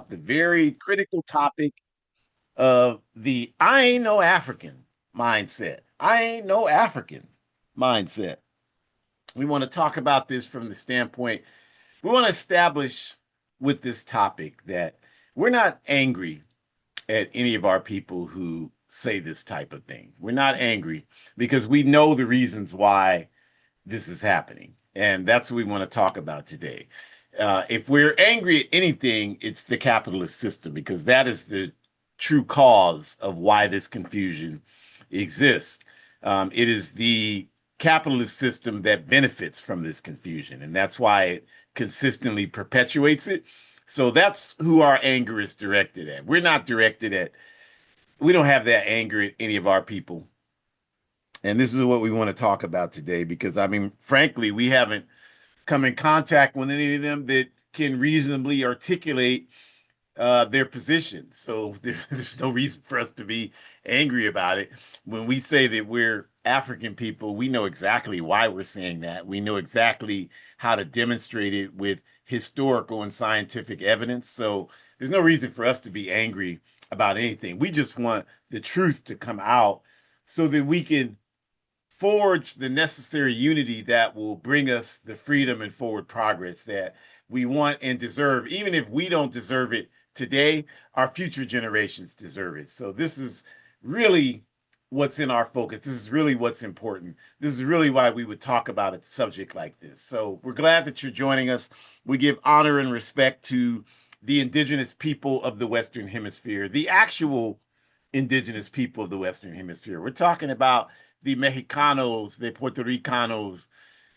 the very critical topic of the I ain't no African mindset. I ain't no African mindset. We want to talk about this from the standpoint, we want to establish with this topic that we're not angry at any of our people who say this type of thing. We're not angry because we know the reasons why this is happening. And that's what we want to talk about today. If we're angry at anything, it's the capitalist system because that is the true cause of why this confusion exists. It is the capitalist system that benefits from this confusion, and that's why it consistently perpetuates it. So that's who our anger is directed at. We're not directed at, we don't have that anger at any of our people. And this is what we want to talk about today because, I mean, frankly, we haven't come in contact with any of them that can reasonably articulate their position. So there's no reason for us to be angry about it. When we say that we're African people, we know exactly why we're saying that. We know exactly how to demonstrate it with historical and scientific evidence. So there's no reason for us to be angry about anything. We just want the truth to come out so that we can forge the necessary unity that will bring us the freedom and forward progress that we want and deserve. Even if we don't deserve it today, our future generations deserve it. So this is really what's in our focus. This is really what's important. This is really why we would talk about a subject like this. So we're glad that you're joining us. We give honor and respect to the indigenous people of the Western Hemisphere, the actual indigenous people of the Western Hemisphere. We're talking about the Mexicanos, the Puerto Ricanos,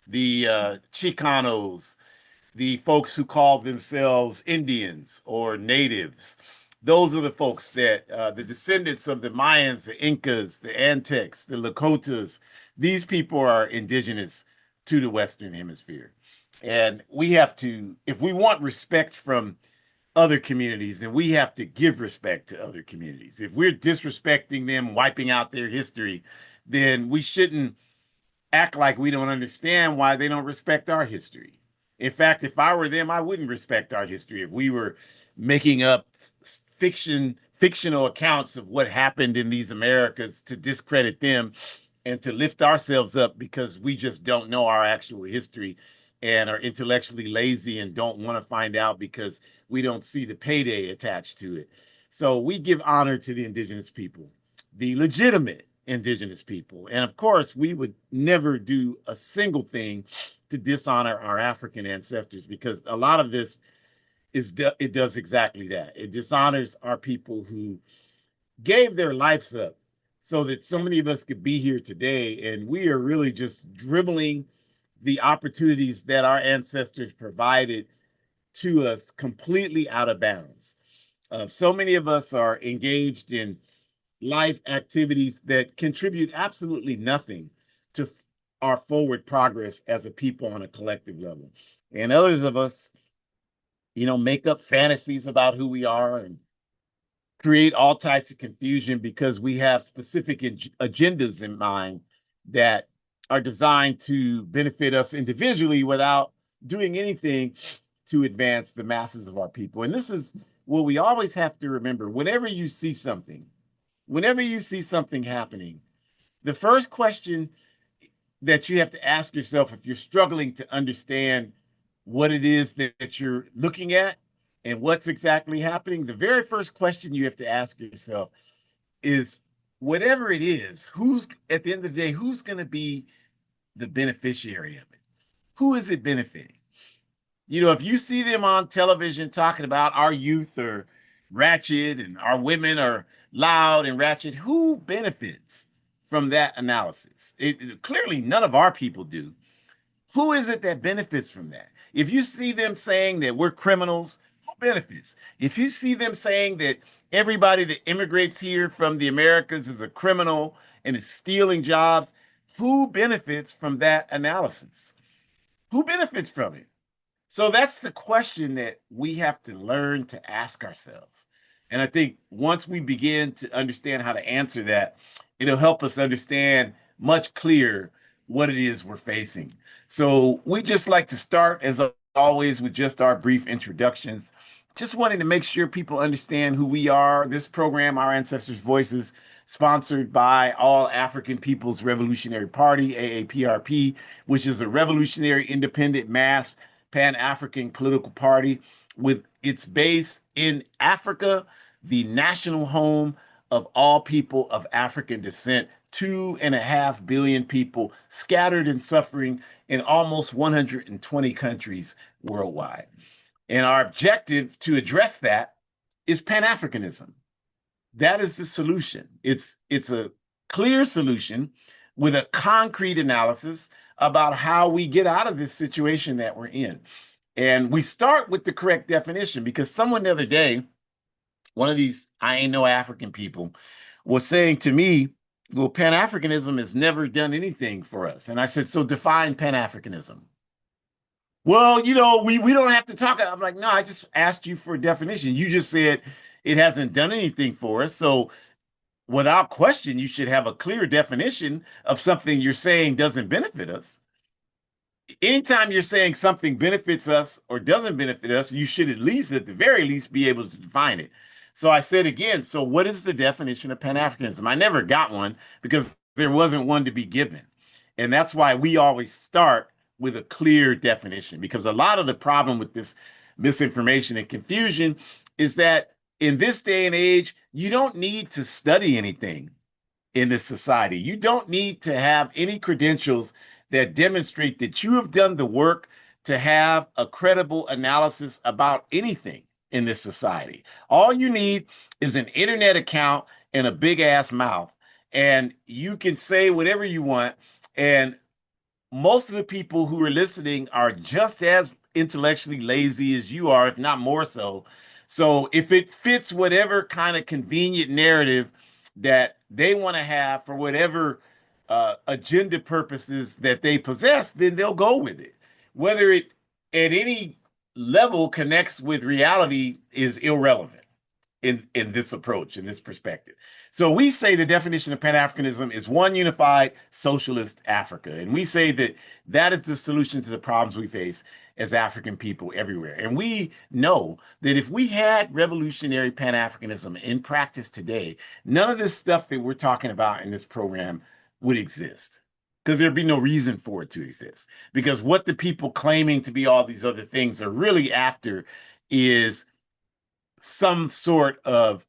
the Chicanos, the folks who call themselves Indians or natives. Those are the folks that the descendants of the Mayans, the Incas, the Aztecs, the Lakotas. These people are indigenous to the Western Hemisphere. And we have to, if we want respect from other communities, then we have to give respect to other communities. If we're disrespecting them, wiping out their history, then we shouldn't act like we don't understand why they don't respect our history. In fact, if I were them, I wouldn't respect our history if we were making up fictional accounts of what happened in these Americas to discredit them and to lift ourselves up because we just don't know our actual history and are intellectually lazy and don't want to find out because we don't see the payday attached to it. So we give honor to the indigenous people, the legitimate indigenous people. And of course, we would never do a single thing to dishonor our African ancestors because a lot of this it does exactly that. It dishonors our people who gave their lives up so that so many of us could be here today. And we are really just dribbling the opportunities that our ancestors provided to us completely out of bounds. So many of us are engaged in life activities that contribute absolutely nothing to our forward progress as a people on a collective level. And others of us, make up fantasies about who we are and create all types of confusion because we have specific agendas in mind that are designed to benefit us individually without doing anything to advance the masses of our people. And this is what we always have to remember. Whenever you see something happening, the first question that you have to ask yourself if you're struggling to understand what it is that you're looking at and what's exactly happening, the very first question you have to ask yourself is whatever it is, who's at the end of the day, who's going to be the beneficiary of it? Who is it benefiting? If you see them on television talking about our youth are ratchet and our women are loud and ratchet, who benefits from that analysis? Clearly, none of our people do. Who is it that benefits from that? If you see them saying that we're criminals, who benefits? If you see them saying that everybody that immigrates here from the Americas is a criminal and is stealing jobs, who benefits from that analysis? Who benefits from it? So that's the question that we have to learn to ask ourselves. And I think once we begin to understand how to answer that, it'll help us understand much clearer what it is we're facing. So we just like to start, as always, with just our brief introductions just wanting to make sure people understand who we are. This program, Our Ancestors' Voices, sponsored by All African People's Revolutionary Party, AAPRP, which is a revolutionary, independent, mass, pan-African political party with its base in Africa, the national home of all people of African descent. 2.5 billion people scattered and suffering in almost 120 countries worldwide. And our objective to address that is Pan-Africanism. That is the solution. It's a clear solution with a concrete analysis about how we get out of this situation that we're in. And we start with the correct definition because someone the other day, one of these I ain't no African people, was saying to me, well, Pan-Africanism has never done anything for us. And I said, so define Pan-Africanism. Well, we don't have to talk. I'm like, no, I just asked you for a definition. You just said it hasn't done anything for us. So without question, you should have a clear definition of something you're saying doesn't benefit us. Anytime you're saying something benefits us or doesn't benefit us, you should at least, at the very least, be able to define it. So I said again, so what is the definition of Pan-Africanism? I never got one because there wasn't one to be given. And that's why we always start with a clear definition, because a lot of the problem with this misinformation and confusion is that in this day and age, you don't need to study anything in this society. You don't need to have any credentials that demonstrate that you have done the work to have a credible analysis about anything in this society. All you need is an internet account and a big ass mouth, and you can say whatever you want. And most of the people who are listening are just as intellectually lazy as you are, if not more so. So if it fits whatever kind of convenient narrative that they want to have for whatever agenda purposes that they possess, then they'll go with it. Whether it at any level connects with reality is irrelevant in this approach, in this perspective. So we say the definition of Pan-Africanism is one unified socialist Africa. And we say that that is the solution to the problems we face as African people everywhere. And we know that if we had revolutionary Pan-Africanism in practice today, none of this stuff that we're talking about in this program would exist, because there'd be no reason for it to exist. Because what the people claiming to be all these other things are really after is some sort of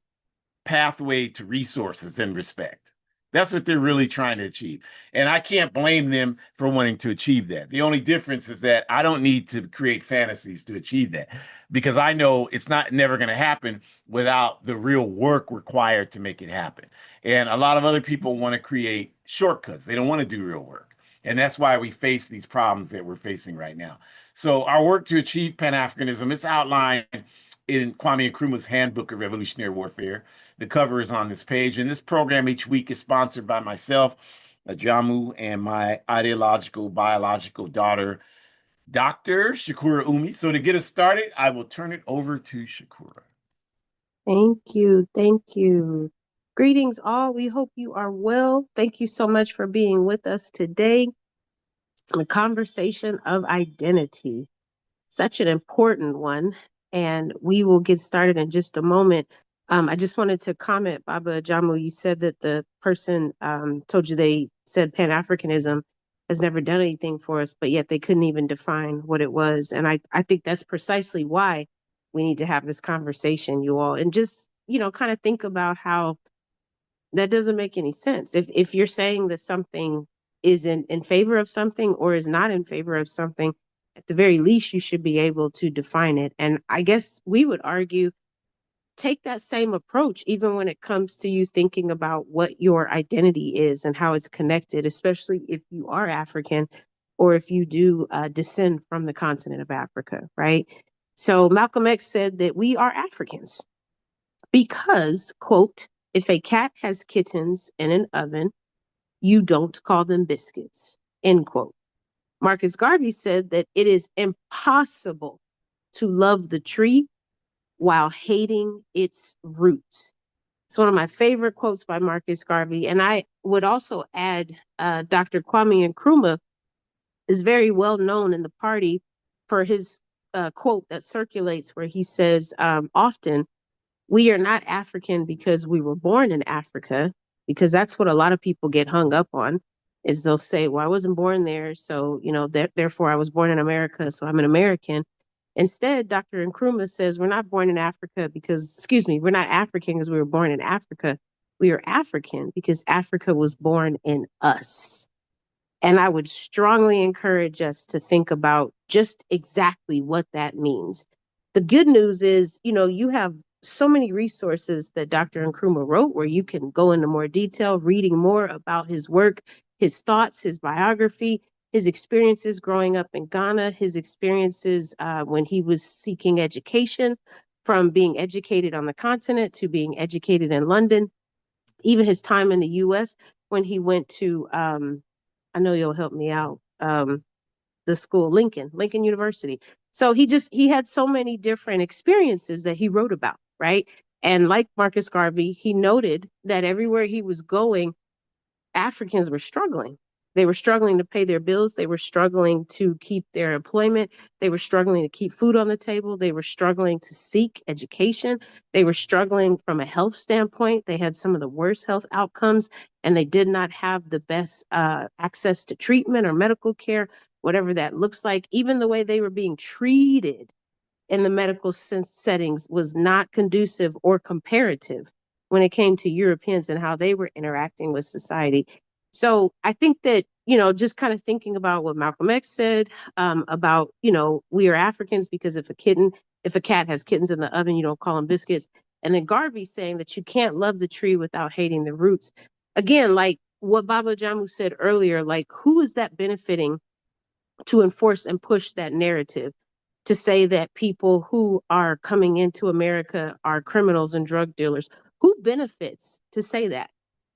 pathway to resources and respect. That's what they're really trying to achieve. And I can't blame them for wanting to achieve that. The only difference is that I don't need to create fantasies to achieve that, because I know it's not never going to happen without the real work required to make it happen. And a lot of other people want to create shortcuts. They don't want to do real work. And that's why we face these problems that we're facing right now. So our work to achieve Pan-Africanism, it's outlined in Kwame Nkrumah's Handbook of Revolutionary Warfare. The cover is on this page. And this program each week is sponsored by myself, Ajamu, and my ideological, biological daughter, Dr. Shakura Umi. So to get us started, I will turn it over to Shakura. Thank you. Thank you. Greetings, all. We hope you are well. Thank you so much for being with us today. A conversation of identity, such an important one. And we will get started in just a moment. I just wanted to comment, Baba Jamu, you said that the person told you they said Pan-Africanism has never done anything for us, but yet they couldn't even define what it was. And I think that's precisely why we need to have this conversation, you all, and just, kind of think about how that doesn't make any sense. If you're saying that something is in favor of something or is not in favor of something, at the very least, you should be able to define it. And I guess we would argue, take that same approach, even when it comes to you thinking about what your identity is and how it's connected, especially if you are African or if you do descend from the continent of Africa, right? So Malcolm X said that we are Africans because, quote, if a cat has kittens in an oven, you don't call them biscuits, end quote. Marcus Garvey said that it is impossible to love the tree while hating its roots. It's one of my favorite quotes by Marcus Garvey. And I would also add Dr. Kwame Nkrumah is very well known in the party for his quote that circulates where he says often, we are not African because we were born in Africa, because that's what a lot of people get hung up on, is they'll say, well, I wasn't born there, so, therefore I was born in America, so I'm an American. Instead, Dr. Nkrumah says we're not born in Africa because, excuse me, we're not African because we were born in Africa. We are African because Africa was born in us. And I would strongly encourage us to think about just exactly what that means. The good news is, you have so many resources that Dr. Nkrumah wrote where you can go into more detail, reading more about his work, his thoughts, his biography, his experiences growing up in Ghana, his experiences when he was seeking education, from being educated on the continent to being educated in London, even his time in the US when he went to I know you'll help me out. The school, Lincoln University. So he had so many different experiences that he wrote about, right? And like Marcus Garvey, he noted that everywhere he was going, Africans were struggling. They were struggling to pay their bills. They were struggling to keep their employment. They were struggling to keep food on the table. They were struggling to seek education. They were struggling from a health standpoint. They had some of the worst health outcomes, and they did not have the best access to treatment or medical care, whatever that looks like. Even the way they were being treated in the medical settings was not conducive or comparative when it came to Europeans and how they were interacting with society. So I think that, just kind of thinking about what Malcolm X said about, we are Africans because if a cat has kittens in the oven, you don't call them biscuits. And then Garvey saying that you can't love the tree without hating the roots. Again, like what Baba Jamu said earlier, like who is that benefiting to enforce and push that narrative, to say that people who are coming into America are criminals and drug dealers? Who benefits to say that?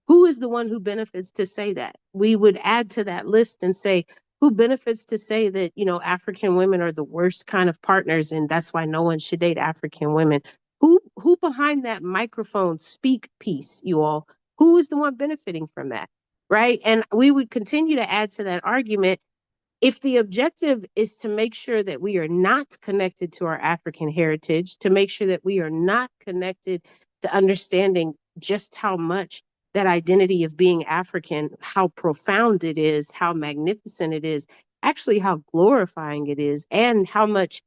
Who is the one who benefits to say that? We would add to that list and say, who benefits to say that, African women are the worst kind of partners and that's why no one should date African women? Who behind that microphone speak piece, you all? Who is the one benefiting from that? Right? And we would continue to add to that argument, if the objective is to make sure that we are not connected to our African heritage, to make sure that we are not connected to understanding just how much that identity of being African, how profound it is, how magnificent it is, actually how glorifying it is, and how much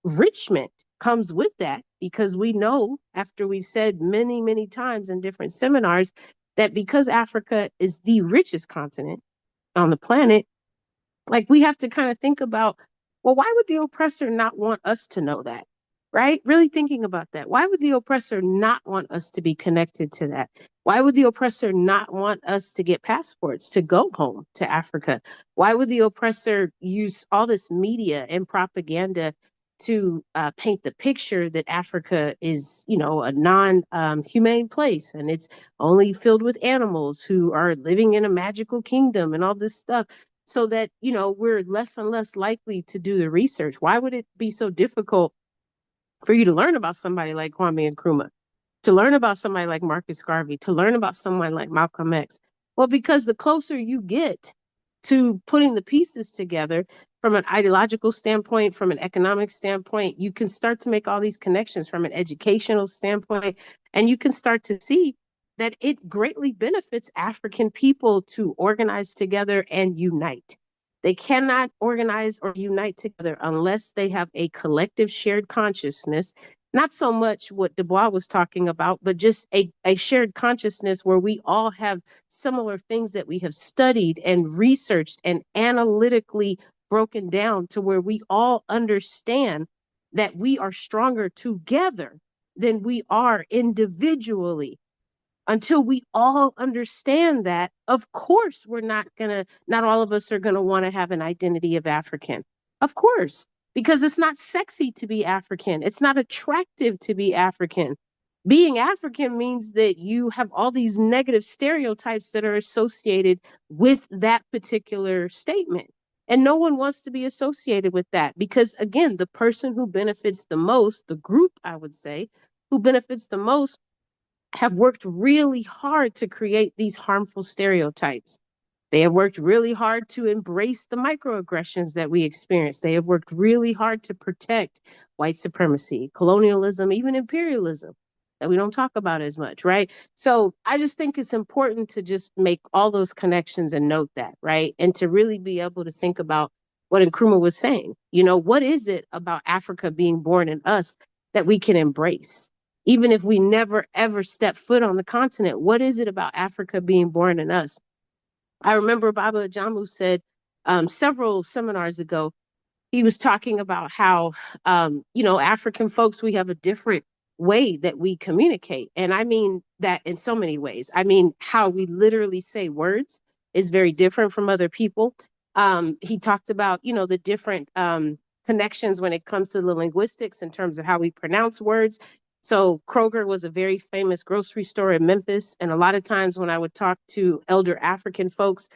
enrichment comes with that, because we know, after we've said many, many times in different seminars, that because Africa is the richest continent on the planet, like we have to kind of think about, well, why would the oppressor not want us to know that? Right? Really thinking about that. Why would the oppressor not want us to be connected to that? Why would the oppressor not want us to get passports to go home to Africa? Why would the oppressor use all this media and propaganda to paint the picture that Africa is, a non-humane place and it's only filled with animals who are living in a magical kingdom and all this stuff, so that, we're less and less likely to do the research? Why would it be so difficult for you to learn about somebody like Kwame Nkrumah, to learn about somebody like Marcus Garvey, to learn about someone like Malcolm X? Well, because the closer you get to putting the pieces together from an ideological standpoint, from an economic standpoint, you can start to make all these connections from an educational standpoint, and you can start to see that it greatly benefits African people to organize together and unite. They cannot organize or unite together unless they have a collective shared consciousness, not so much what Du Bois was talking about, but just a shared consciousness where we all have similar things that we have studied and researched and analytically broken down, to where we all understand that we are stronger together than we are individually. Until we all understand that, of course, not all of us are gonna want to have an identity of African. Of course, because it's not sexy to be African. It's not attractive to be African. Being African means that you have all these negative stereotypes that are associated with that particular statement. And no one wants to be associated with that, because, again, the person who benefits the most, the group, I would say, who benefits the most, have worked really hard to create these harmful stereotypes. They have worked really hard to embrace the microaggressions that we experience. They have worked really hard to protect white supremacy, colonialism, even imperialism that we don't talk about as much, right? So I just think it's important to just make all those connections and note that, right? And to really be able to think about what Nkrumah was saying. You know, what is it about Africa being born in us that we can embrace? Even if we never ever step foot on the continent, what is it about Africa being born in us? I remember Baba Ajamu said several seminars ago, he was talking about how, African folks, we have a different way that we communicate. And I mean that in so many ways. I mean, how we literally say words is very different from other people. He talked about, the different connections when it comes to the linguistics in terms of how we pronounce words. So Kroger was a very famous grocery store in Memphis. And a lot of times when I would talk to elder African folks,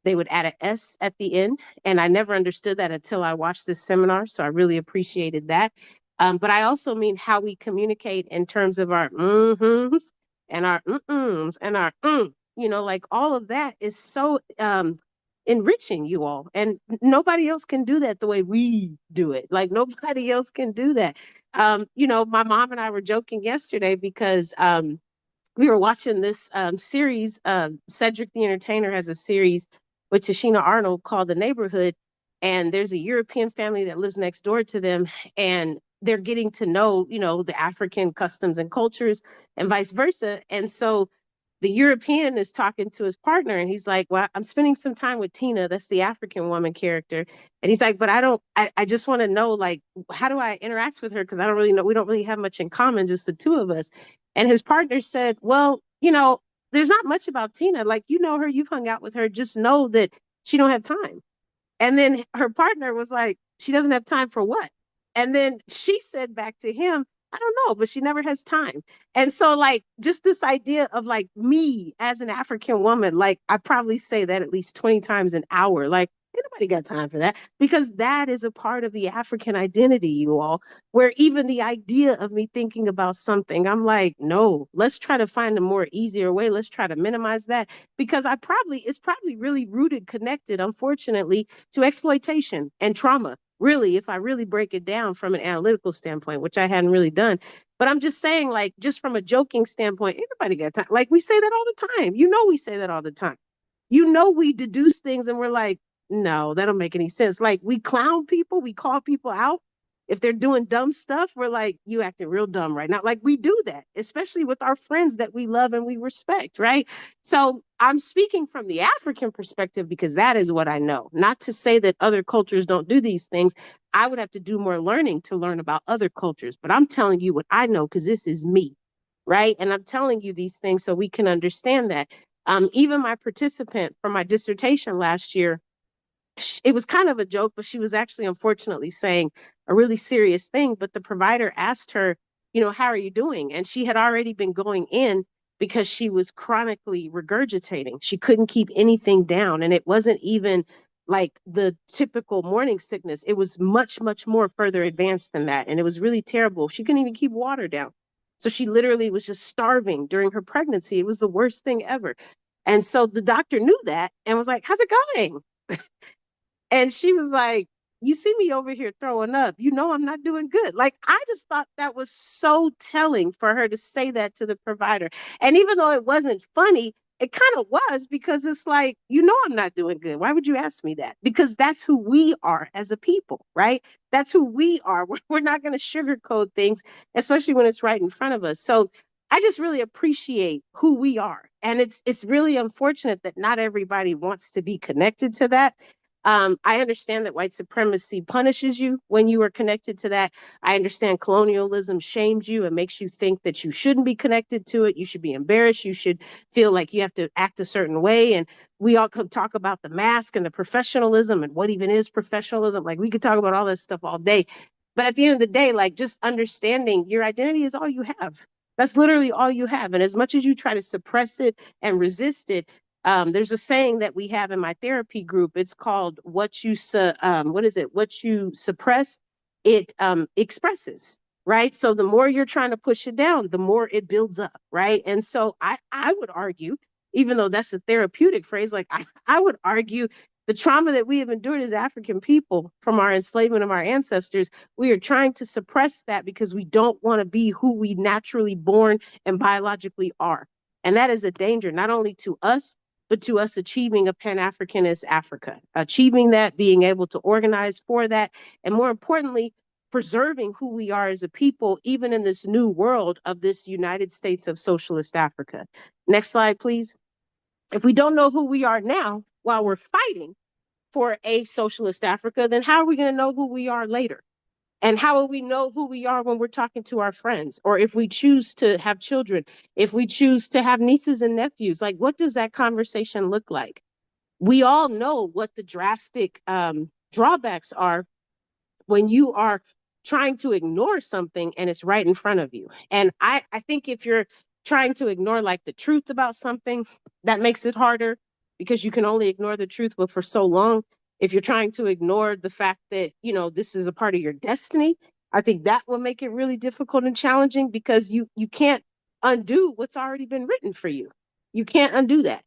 they would add a S at the end. And I never understood that until I watched this seminar. So I really appreciated that. But I also mean how we communicate in terms of our mm-hms and our mm-ms and our like all of that is so enriching, you all. And nobody else can do that the way we do it. Like nobody else can do that. My mom and I were joking yesterday because we were watching this series. Cedric the Entertainer has a series with Tashina Arnold called The Neighborhood. And there's a European family that lives next door to them. And they're getting to know, the African customs and cultures and vice versa. And so the European is talking to his partner and he's like, well, I'm spending some time with Tina. That's the African woman character. And he's like, but I just want to know, like, how do I interact with her? Because I don't really know. We don't really have much in common, just the two of us. And his partner said, well, there's not much about Tina. Like, you know her, you've hung out with her. Just know that she don't have time. And then her partner was like, she doesn't have time for what? And then she said back to him, I don't know, but she never has time. And so, like, just this idea of like me as an African woman, like, I probably say that at least 20 times an hour. Like, ain't nobody got time for that because that is a part of the African identity, you all, where even the idea of me thinking about something, I'm like, no, let's try to find a more easier way. Let's try to minimize that because it's probably really rooted, connected, unfortunately, to exploitation and trauma. Really, if I really break it down from an analytical standpoint, which I hadn't really done. But I'm just saying, like, just from a joking standpoint, everybody got time. Like, we say that all the time. We say that all the time. We deduce things and we're like, no, that don't make any sense. Like, we clown people, we call people out. If they're doing dumb stuff, we're like, you acting real dumb right now. Like, we do that, especially with our friends that we love and we respect, right? So I'm speaking from the African perspective because that is what I know. Not to say that other cultures don't do these things. I would have to do more learning to learn about other cultures, but I'm telling you what I know because this is me, right? And I'm telling you these things so we can understand that. Even my participant for my dissertation last year, it was kind of a joke, but she was actually unfortunately saying a really serious thing. But the provider asked her, how are you doing? And she had already been going in because she was chronically regurgitating. She couldn't keep anything down. And it wasn't even like the typical morning sickness. It was much, much more further advanced than that. And it was really terrible. She couldn't even keep water down. So she literally was just starving during her pregnancy. It was the worst thing ever. And so the doctor knew that and was like, how's it going? And she was like, you see me over here throwing up. I'm not doing good. Like, I just thought that was so telling for her to say that to the provider. And even though it wasn't funny, it kind of was because it's like, I'm not doing good. Why would you ask me that? Because that's who we are as a people, right? That's who we are. We're not going to sugarcoat things, especially when it's right in front of us. So I just really appreciate who we are. And it's really unfortunate that not everybody wants to be connected to that. I understand that white supremacy punishes you when you are connected to that. I understand colonialism shames you and makes you think that you shouldn't be connected to it. You should be embarrassed. You should feel like you have to act a certain way. And we all could talk about the mask and the professionalism and what even is professionalism. Like, we could talk about all this stuff all day. But at the end of the day, like, just understanding your identity is all you have. That's literally all you have. And as much as you try to suppress it and resist it, there's a saying that we have in my therapy group. It's called what is it? What you suppress, it expresses, right? So the more you're trying to push it down, the more it builds up, right? And so I would argue even though that's a therapeutic phrase. Like I would argue the trauma that we have endured as African people from our enslavement of our ancestors, we are trying to suppress that because we don't want to be who we naturally born and biologically are. And that is a danger, not only to us, but to us achieving a Pan-Africanist Africa, achieving that, being able to organize for that, and more importantly, preserving who we are as a people, even in this new world of this United States of Socialist Africa. Next slide, please. If we don't know who we are now while we're fighting for a socialist Africa, then how are we going to know who we are later? And how will we know who we are when we're talking to our friends? Or if we choose to have children, if we choose to have nieces and nephews, like what does that conversation look like? We all know what the drastic drawbacks are when you are trying to ignore something and it's right in front of you. And I think if you're trying to ignore like the truth about something, that makes it harder because you can only ignore the truth but for so long. If you're trying to ignore the fact that, you know, this is a part of your destiny, I think that will make it really difficult and challenging because you can't undo what's already been written for you. You can't undo that.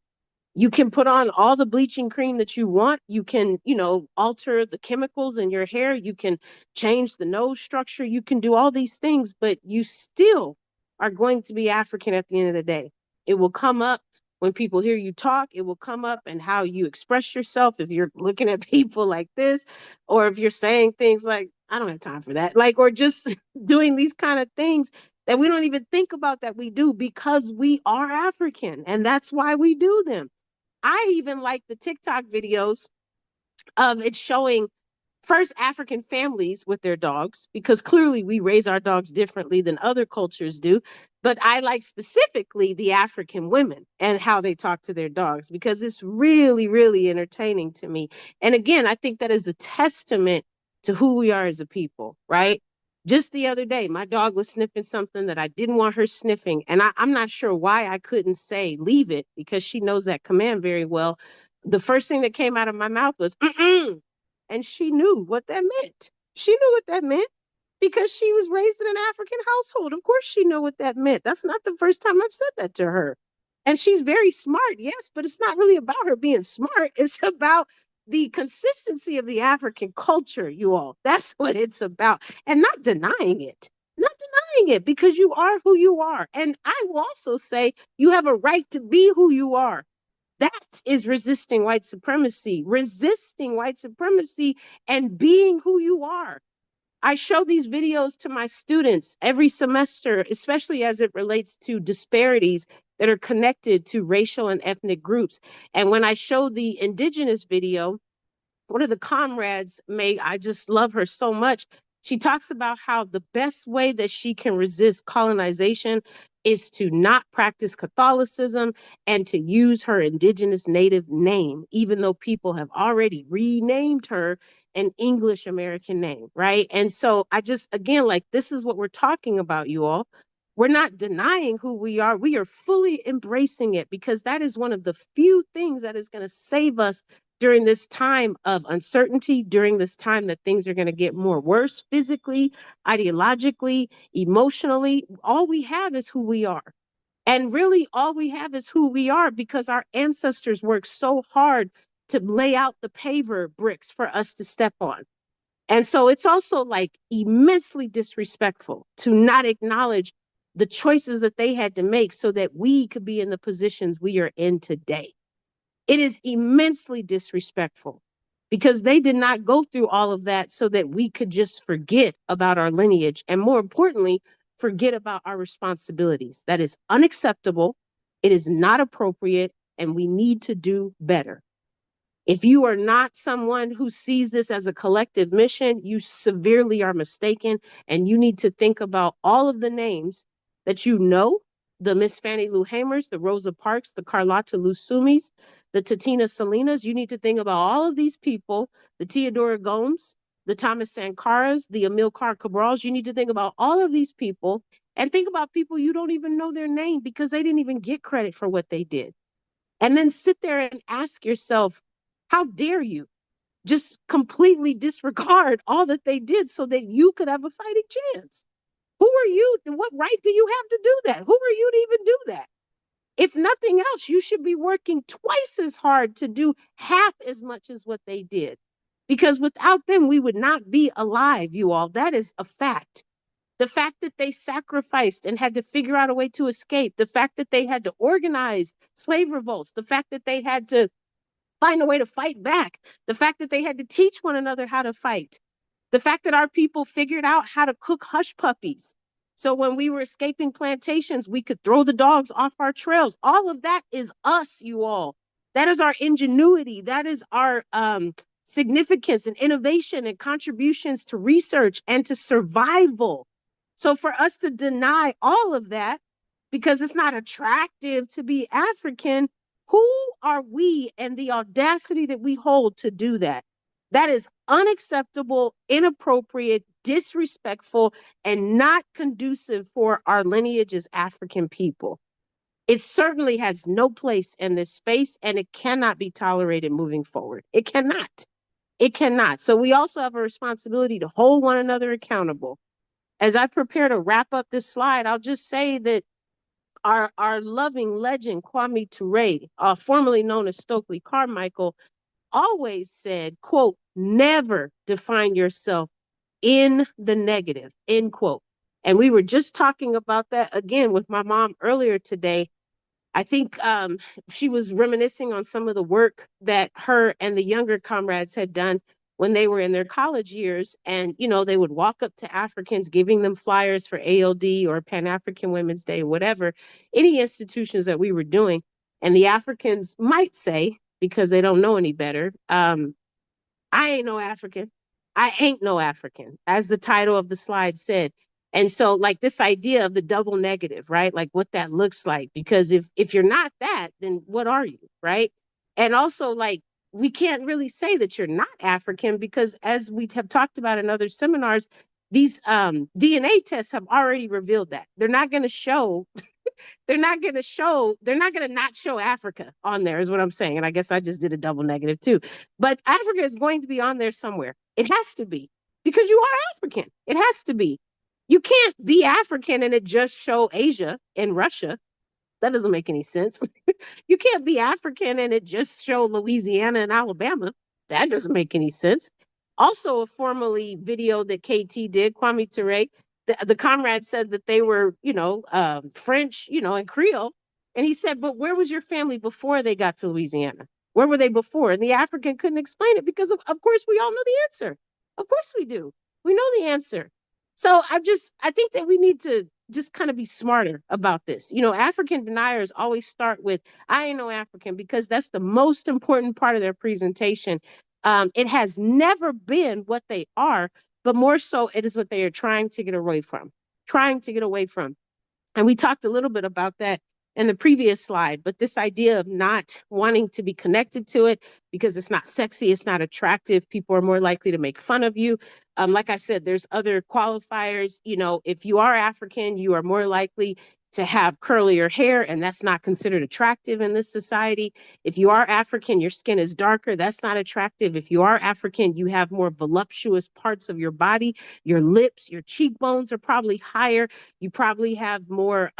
You can put on all the bleaching cream that you want. You can, you know, alter the chemicals in your hair. You can change the nose structure. You can do all these things, but you still are going to be African at the end of the day. It will come up when people hear you talk. It will come up in how you express yourself. If you're looking at people like this, or if you're saying things like, I don't have time for that, like, or just doing these kind of things that we don't even think about that we do because we are African and that's why we do them. I even like the TikTok videos of it showing first African families with their dogs, because clearly we raise our dogs differently than other cultures do. But I like specifically the African women and how they talk to their dogs because it's really, really entertaining to me. And again, I think that is a testament to who we are as a people, right? Just the other day, my dog was sniffing something that I didn't want her sniffing. And I'm not sure why I couldn't say, leave it, because she knows that command very well. The first thing that came out of my mouth was, mm-mm, and she knew what that meant. She knew what that meant because she was raised in an African household. Of course, she knew what that meant. That's not the first time I've said that to her. And she's very smart, yes, but it's not really about her being smart. It's about the consistency of the African culture, you all. That's what it's about. And not denying it. Not denying it because you are who you are. And I will also say you have a right to be who you are. That is resisting white supremacy and being who you are. I show these videos to my students every semester, especially as it relates to disparities that are connected to racial and ethnic groups. And when I show the indigenous video, one of the comrades, May, I just love her so much. She talks about how the best way that she can resist colonization is to not practice Catholicism and to use her indigenous native name, even though people have already renamed her an English American name, right? And so I just, again, like this is what we're talking about, you all. We're not denying who we are. We are fully embracing it because that is one of the few things that is going to save us during this time of uncertainty, during this time that things are going to get more worse physically, ideologically, emotionally. All we have is who we are. And really, all we have is who we are because our ancestors worked so hard to lay out the paver bricks for us to step on. And so it's also like immensely disrespectful to not acknowledge the choices that they had to make so that we could be in the positions we are in today. It is immensely disrespectful because they did not go through all of that so that we could just forget about our lineage and, more importantly, forget about our responsibilities. That is unacceptable. It is not appropriate, and we need to do better. If you are not someone who sees this as a collective mission, you severely are mistaken. And you need to think about all of the names that you know, the Miss Fannie Lou Hamers, the Rosa Parks, the Carlotta Lusumis, the Tatina Salinas. You need to think about all of these people, the Teodora Gomes, the Thomas Sankaras, the Amilcar Cabrals. You need to think about all of these people and think about people you don't even know their name because they didn't even get credit for what they did. And then sit there and ask yourself, how dare you just completely disregard all that they did so that you could have a fighting chance? Who are you? What right do you have to do that? Who are you to even do that? If nothing else, you should be working twice as hard to do half as much as what they did. Because without them, we would not be alive, you all. That is a fact. The fact that they sacrificed and had to figure out a way to escape, the fact that they had to organize slave revolts, the fact that they had to find a way to fight back, the fact that they had to teach one another how to fight, the fact that our people figured out how to cook hush puppies. So when we were escaping plantations, we could throw the dogs off our trails. All of that is us, you all. That is our ingenuity. That is our significance and innovation and contributions to research and to survival. So for us to deny all of that because it's not attractive to be African, who are we and the audacity that we hold to do that? That is unacceptable, inappropriate, disrespectful, and not conducive for our lineage as African people. It certainly has no place in this space and it cannot be tolerated moving forward. It cannot. It cannot. So we also have a responsibility to hold one another accountable. As I prepare to wrap up this slide, I'll just say that our loving legend, Kwame Ture, formerly known as Stokely Carmichael, always said, quote, never define yourself in the negative, end quote. And we were just talking about that again with my mom earlier today. I think she was reminiscing on some of the work that her and the younger comrades had done when they were in their college years. And, you know, they would walk up to Africans, giving them flyers for ALD or Pan African Women's Day, whatever, any institutions that we were doing. And the Africans might say, because they don't know any better, I ain't no African. I ain't no African, as the title of the slide said. And so, like this idea of the double negative, right? Like what that looks like. Because if you're not that, then what are you, right? And also, like we can't really say that you're not African because, as we have talked about in other seminars, these DNA tests have already revealed that they're not going to show they're not going to not show Africa on there, is what I'm saying. And I guess I just did a double negative too. But Africa is going to be on there somewhere. It has to be because you are African. It has to be. You can't be African and it just show Asia and Russia. That doesn't make any sense. You can't be African and it just show Louisiana and Alabama. That doesn't make any sense. Also, a formerly video that KT did, Kwame Ture, the comrade said that they were, French, and Creole. And he said, but where was your family before they got to Louisiana? Where were they before? And the African couldn't explain it because, of course, we all know the answer. Of course we do. We know the answer. So I think that we need to just kind of be smarter about this. African deniers always start with, I ain't no African, because that's the most important part of their presentation. It has never been what they are, but more so it is what they are trying to get away from, trying to get away from. And we talked a little bit about that in the previous slide, but this idea of not wanting to be connected to it because it's not sexy, it's not attractive, people are more likely to make fun of you. Like I said, there's other qualifiers. If you are African, you are more likely to have curlier hair, and that's not considered attractive in this society. If you are African, your skin is darker, that's not attractive. If you are African, you have more voluptuous parts of your body, your lips, your cheekbones are probably higher. You probably have more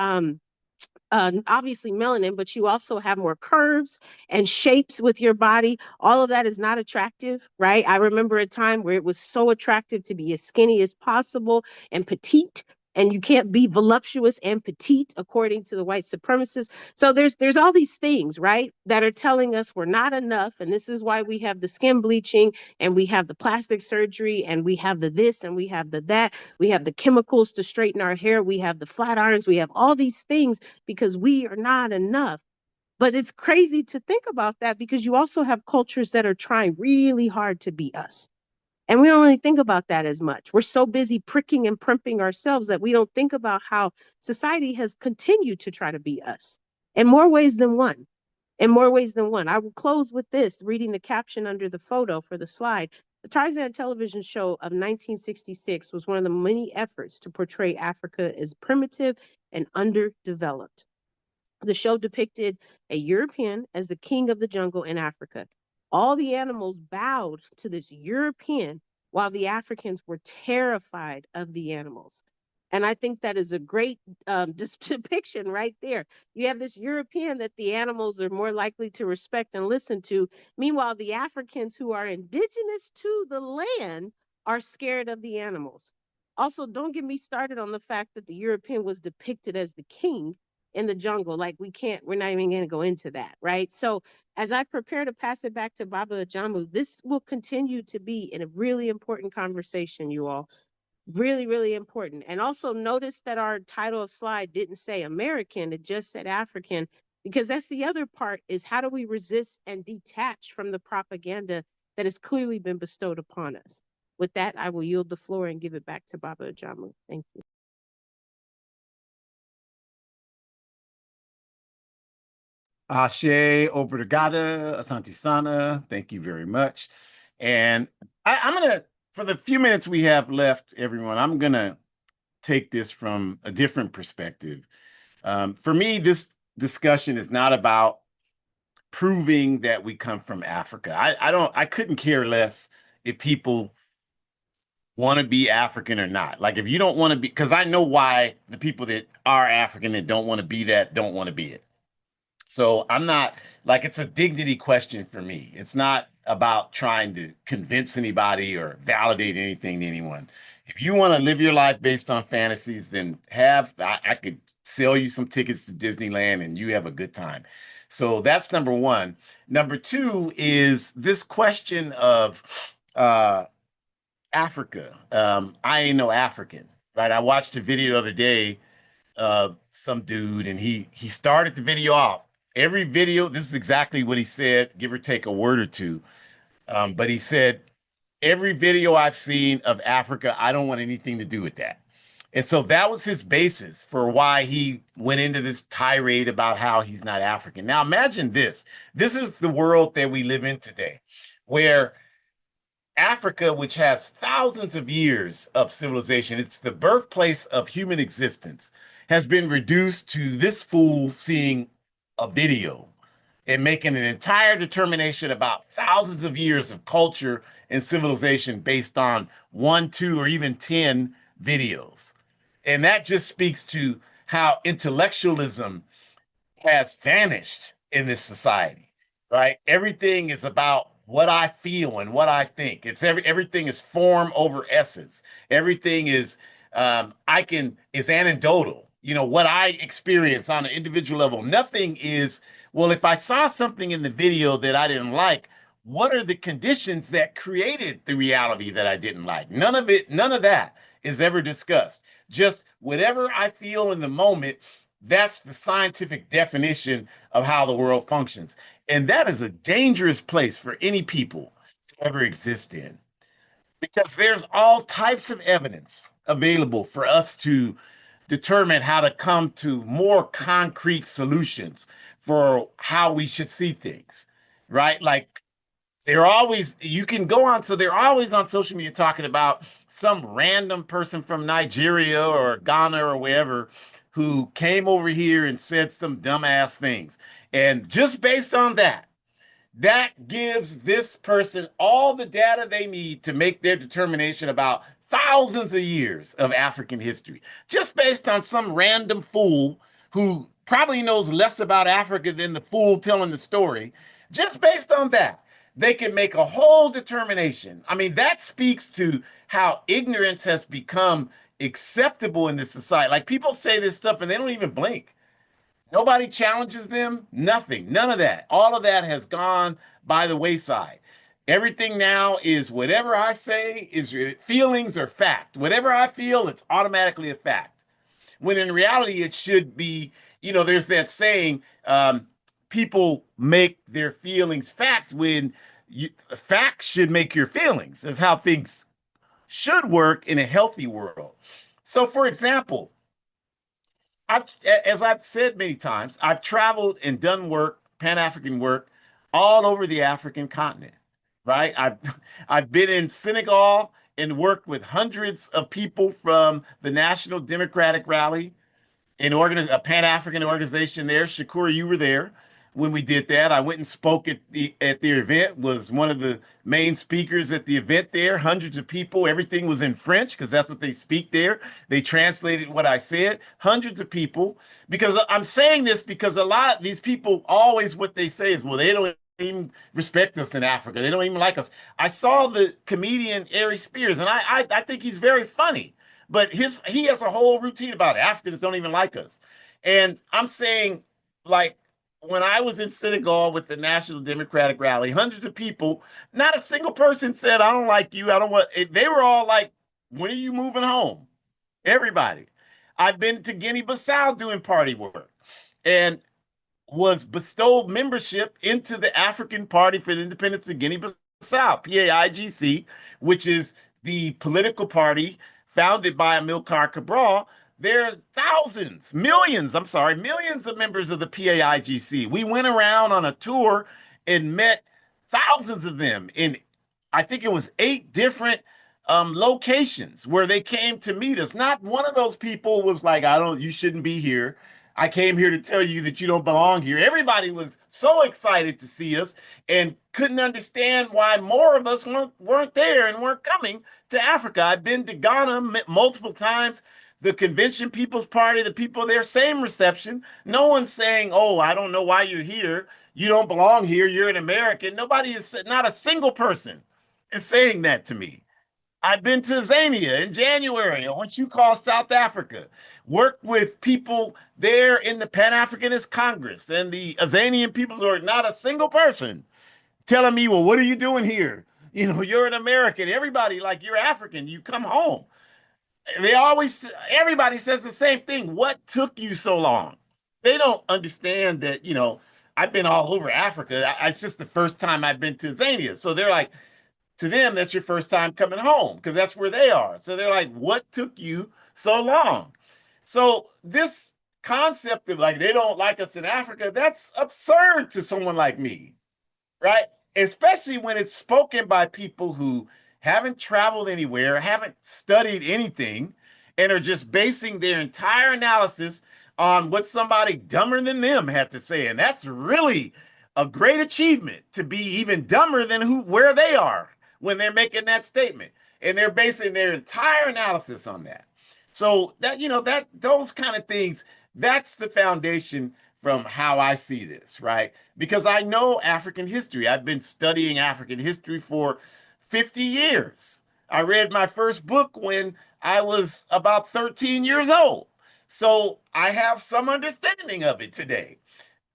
obviously melanin, but you also have more curves and shapes with your body. All of that is not attractive, right? I remember a time where it was so attractive to be as skinny as possible and petite. And you can't be voluptuous and petite according to the white supremacists. So there's all these things, right, that are telling us we're not enough. And this is why we have the skin bleaching and we have the plastic surgery and we have the this and we have the that. We have the chemicals to straighten our hair. We have the flat irons. We have all these things because we are not enough. But it's crazy to think about that because you also have cultures that are trying really hard to be us. And we don't really think about that as much. We're so busy pricking and primping ourselves that we don't think about how society has continued to try to be us in more ways than one. In more ways than one. I will close with this, reading the caption under the photo for the slide. The Tarzan television show of 1966 was one of the many efforts to portray Africa as primitive and underdeveloped. The show depicted a European as the king of the jungle in Africa. All the animals bowed to this European while the Africans were terrified of the animals. And I think that is a great depiction right there. You have this European that the animals are more likely to respect and listen to. Meanwhile, the Africans who are indigenous to the land are scared of the animals. Also, don't get me started on the fact that the European was depicted as the king in the jungle. Like, we're not even going to go into that, right? So, as I prepare to pass it back to Baba Ajamu, this will continue to be in a really important conversation, you all. Really, really important. And also notice that our title of slide didn't say American, it just said African, because that's the other part is how do we resist and detach from the propaganda that has clearly been bestowed upon us. With that, I will yield the floor and give it back to Baba Ajamu. Thank you. Ashe, Obrigada, Asante Sana. Thank you very much. And I'm going to, for the few minutes we have left, everyone, I'm going to take this from a different perspective. For me, this discussion is not about proving that we come from Africa. I couldn't care less if people want to be African or not. Like if you don't want to be, because I know why the people that are African and don't want to be that don't want to be it. So I'm not like it's a dignity question for me. It's not about trying to convince anybody or validate anything to anyone. If you want to live your life based on fantasies, then I could sell you some tickets to Disneyland and you have a good time. So that's number one. Number two is this question of Africa. I ain't no African, right? I watched a video the other day of some dude, and he started the video off. Every video, this is exactly what he said, give or take a word or two. But he said, every video I've seen of Africa, I don't want anything to do with that. And so that was his basis for why he went into this tirade about how he's not African. Now imagine this. This is the world that we live in today, where Africa, which has thousands of years of civilization, it's the birthplace of human existence, has been reduced to this fool seeing a video and making an entire determination about thousands of years of culture and civilization based on one, two, or even 10 videos. And that just speaks to how intellectualism has vanished in this society, right? Everything is about what I feel and what I think. Everything is form over essence. Everything is I can is anecdotal. You know what I experience on an individual level. Nothing is well. If I saw something in the video that I didn't like, what are the conditions that created the reality that I didn't like? None of it. None of that is ever discussed. Just whatever I feel in the moment, that's the scientific definition of how the world functions. And that is a dangerous place for any people to ever exist in because there's all types of evidence available for us to determine how to come to more concrete solutions for how we should see things, right? Like they're always you can go on so they're always on social media talking about some random person from Nigeria or Ghana or wherever who came over here and said some dumbass things. And just based on that, that gives this person all the data they need to make their determination about thousands of years of African history, just based on some random fool who probably knows less about Africa than the fool telling the story. Just based on that, they can make a whole determination. I mean, that speaks to how ignorance has become acceptable in this society. Like people say this stuff and they don't even blink. Nobody challenges them, nothing, none of that. All of that has gone by the wayside. Everything now is whatever I say is feelings or fact. Whatever I feel, it's automatically a fact. When in reality, it should be, there's that saying, people make their feelings fact when facts should make your feelings. That's how things should work in a healthy world. So, for example, I've, as I've said many times, I've traveled and done work, Pan African work, all over the African continent. Right? I've been in Senegal and worked with hundreds of people from the National Democratic Rally, a Pan African organization there. Shakur, you were there. when we did that. I went and spoke at the event, was one of the main speakers at the event there. Hundreds of people. Everything was in French because that's what they speak there. They translated what I said. Hundreds of people. Because I'm saying this because a lot of these people always what they say is, well, they don't even respect us in Africa. They don't even like us. I saw the comedian Ari Spears, and I think he's very funny. But he has a whole routine about Africans don't even like us. And I'm saying, like, when I was in Senegal with the National Democratic Rally, hundreds of people, not a single person said, I don't like you. I don't want, they were all like, when are you moving home? Everybody. I've been to Guinea Bissau doing party work and was bestowed membership into the African Party for the Independence of Guinea Bissau, PAIGC, which is the political party founded by Amilcar Cabral. There are thousands, millions, I'm sorry, millions of members of the PAIGC. We went around on a tour and met thousands of them in, I think it was 8 different locations where they came to meet us. Not one of those people was like, I don't, you shouldn't be here. I came here to tell you that you don't belong here. Everybody was so excited to see us and couldn't understand why more of us weren't there and weren't coming to Africa. I've been to Ghana multiple times. The Convention People's Party, the people there, same reception. No one's saying, oh, I don't know why you're here. You don't belong here. You're an American. Nobody is, not a single person is saying that to me. I've been to Zania in January, or what you call South Africa, worked with people there in the Pan Africanist Congress and the Azanian People's Org, not a single person telling me, well, what are you doing here? You know, you're an American. Everybody, like, you're African, you come home. They always, everybody says the same thing. What took you so long? They don't understand that, I've been all over Africa. It's just the first time I've been to Zania. So they're like, to them, that's your first time coming home because that's where they are. So they're like, what took you so long? So this concept of like they don't like us in Africa, that's absurd to someone like me, right? Especially when it's spoken by people who haven't traveled anywhere, haven't studied anything, and are just basing their entire analysis on what somebody dumber than them had to say. And that's really a great achievement to be even dumber than where they are when they're making that statement. And they're basing their entire analysis on that. So that those kind of things, that's the foundation from how I see this, right? Because I know African history. I've been studying African history for 50 years. I read my first book when I was about 13 years old. So I have some understanding of it today.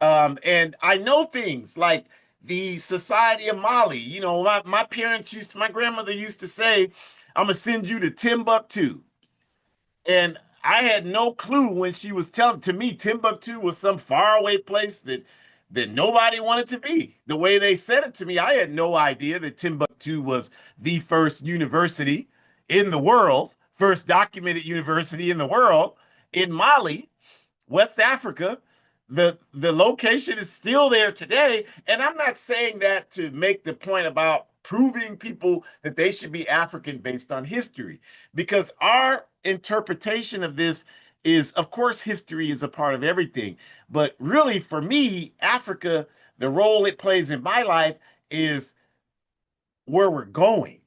And I know things like the Society of Mali. My grandmother used to say, I'm going to send you to Timbuktu. And I had no clue when she was telling to me Timbuktu was some faraway place that nobody wanted to be. The way they said it to me, I had no idea that Timbuktu was the first university in the world, first documented university in the world in Mali. West Africa. The location is still there today. And I'm not saying that to make the point about proving people that they should be African based on history, because our interpretation of this is, of course, history is a part of everything. But really, for me, Africa, the role it plays in my life is where we're going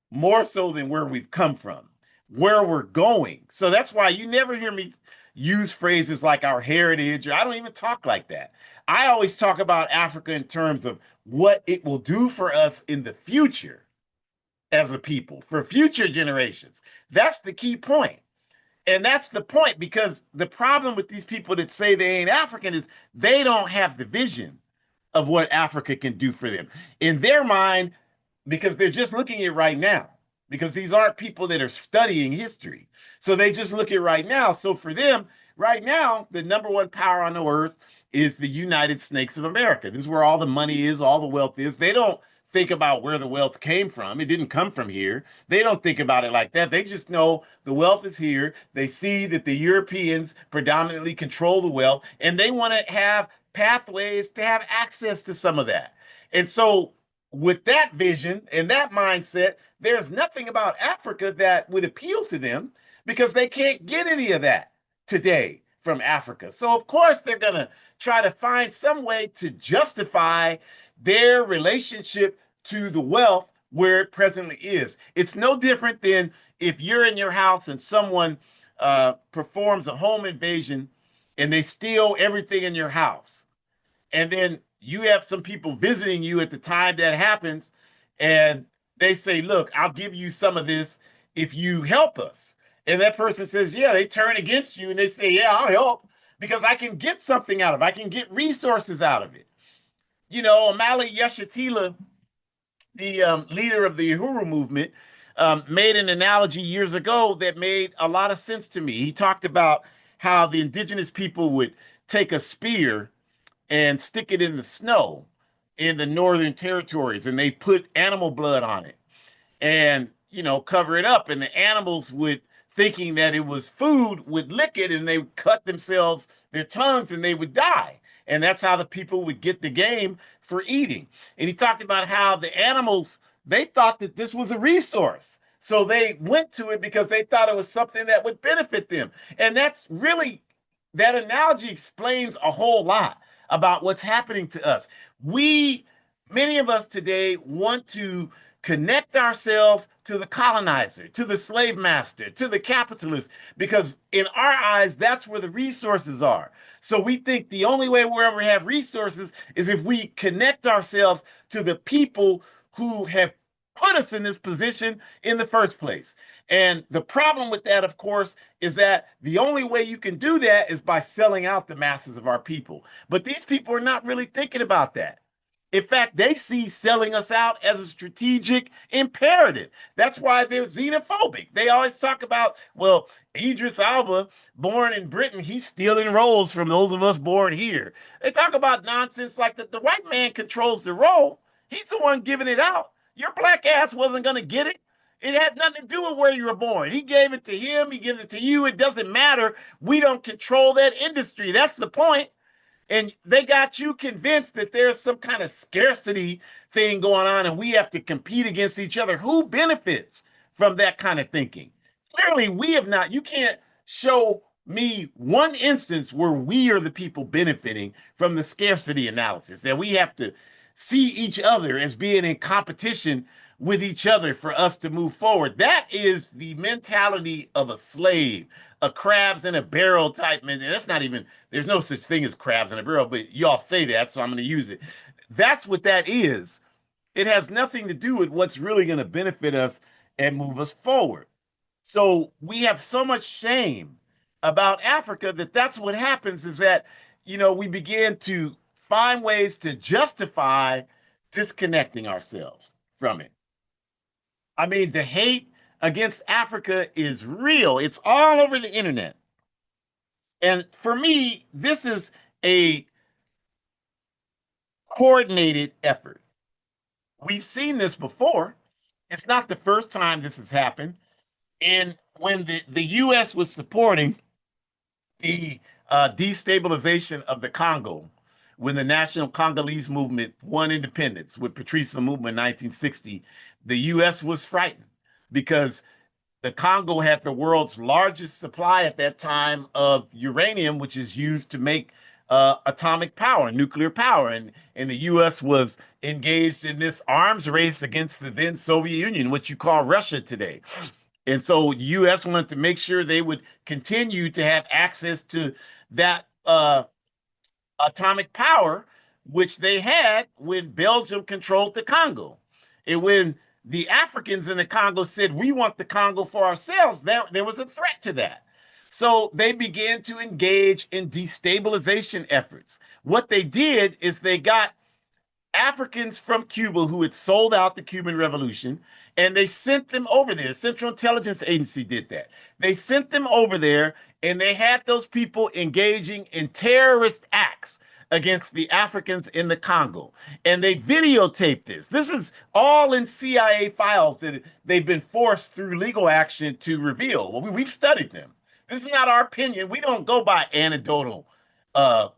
more so than where we've come from, where we're going. So that's why you never hear me use phrases like our heritage, or I don't even talk like that. I always talk about Africa in terms of what it will do for us in the future as a people, for future generations. That's the key point. And that's the point, because the problem with these people that say they ain't African is they don't have the vision of what Africa can do for them. In their mind, because they're just looking at right now, because these aren't people that are studying history. So they just look at right now. So for them, right now, the number one power on the earth is the United Snakes of America. This is where all the money is, all the wealth is. They don't think about where the wealth came from. It didn't come from here. They don't think about it like that. They just know the wealth is here. They see that the Europeans predominantly control the wealth, and they want to have pathways to have access to some of that. And so with that vision and that mindset, there's nothing about Africa that would appeal to them because they can't get any of that today from Africa. So, of course, they're going to try to find some way to justify their relationship to the wealth where it presently is. It's no different than if you're in your house and someone performs a home invasion and they steal everything in your house. And then you have some people visiting you at the time that happens, and they say, look, I'll give you some of this if you help us. And that person says, yeah, they turn against you and they say, yeah, I'll help because I can get something out of it. I can get resources out of it. You know, Amali Yeshatila, the leader of the Uhuru movement, made an analogy years ago that made a lot of sense to me. He talked about how the indigenous people would take a spear and stick it in the snow in the northern territories, and they put animal blood on it and cover it up, and the animals would, thinking that it was food, would lick it and they would cut themselves their tongues and they would die, and that's how the people would get the game for eating. And he talked about how the animals, they thought that this was a resource, so they went to it because they thought it was something that would benefit them. And that's really, that analogy explains a whole lot about what's happening to us. We, many of us today, want to connect ourselves to the colonizer, to the slave master, to the capitalist, because in our eyes, that's where the resources are. So we think the only way we'll ever have resources is if we connect ourselves to the people who have put us in this position in the first place. And the problem with that, of course, is that the only way you can do that is by selling out the masses of our people. But these people are not really thinking about that. In fact, they see selling us out as a strategic imperative. That's why they're xenophobic. They always talk about, well, Idris Alba, born in Britain, he's stealing roles from those of us born here. They talk about nonsense like that. The white man controls the role. He's the one giving it out. Your black ass wasn't going to get it. It had nothing to do with where you were born. He gave it to him. He gave it to you. It doesn't matter. We don't control that industry. That's the point. And they got you convinced that there's some kind of scarcity thing going on and we have to compete against each other. Who benefits from that kind of thinking? Clearly, we have not. You can't show me one instance where we are the people benefiting from the scarcity analysis, that we have to see each other as being in competition with each other for us to move forward. That is the mentality of a slave, a crabs in a barrel type mentality. That's not even, there's no such thing as crabs in a barrel, but y'all say that, so I'm going to use it. That's what that is. It has nothing to do with what's really going to benefit us and move us forward. So we have so much shame about Africa that that's what happens, is that, we begin to find ways to justify disconnecting ourselves from it. I mean, the hate against Africa is real. It's all over the internet. And for me, this is a coordinated effort. We've seen this before. It's not the first time this has happened. And when the U.S. was supporting the destabilization of the Congo, when the National Congolese Movement won independence with Patrice Lumumba in 1960, the U.S. was frightened because the Congo had the world's largest supply at that time of uranium, which is used to make atomic power, nuclear power. And the U.S. was engaged in this arms race against the then Soviet Union, what you call Russia today. And so the U.S. wanted to make sure they would continue to have access to that atomic power, which they had when Belgium controlled the Congo. And when the Africans in the Congo said, we want the Congo for ourselves, there was a threat to that. So they began to engage in destabilization efforts. What they did is they got Africans from Cuba who had sold out the Cuban Revolution, and they sent them over there. The Central Intelligence Agency did that. They sent them over there, and they had those people engaging in terrorist acts against the Africans in the Congo. And they videotaped this. This is all in CIA files that they've been forced through legal action to reveal. Well, we've studied them. This is not our opinion. We don't go by anecdotal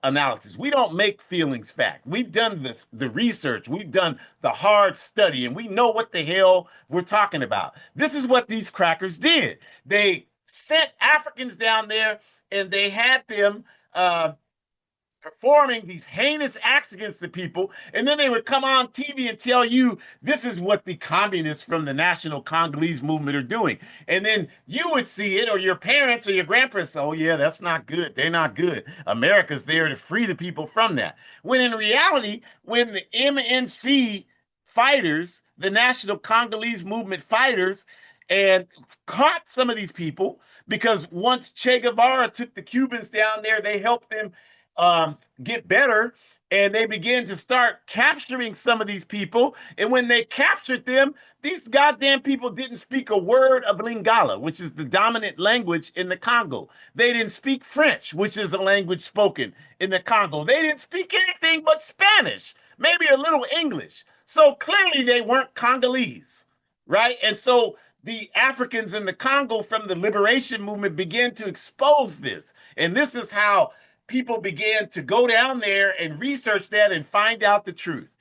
analysis. We don't make feelings fact. We've done the research, we've done the hard study, and we know what the hell we're talking about. This is what these crackers did. They sent Africans down there and they had them uh, performing these heinous acts against the people, and then they would come on TV and tell you this is what the communists from the National Congolese Movement are doing. And then you would see it, or your parents or your grandparents, oh, yeah, that's not good. They're not good. America's there to free the people from that. When in reality, when the MNC fighters, the National Congolese Movement fighters, and caught some of these people, because once Che Guevara took the Cubans down there, they helped them get better, and they began to start capturing some of these people. And when they captured them, these goddamn people didn't speak a word of Lingala, which is the dominant language in the Congo. They didn't speak French, which is a language spoken in the Congo. They didn't speak anything but Spanish, maybe a little English. So clearly they weren't Congolese, right? And so the Africans in the Congo from the liberation movement began to expose this. And this is how people began to go down there and research that and find out the truth.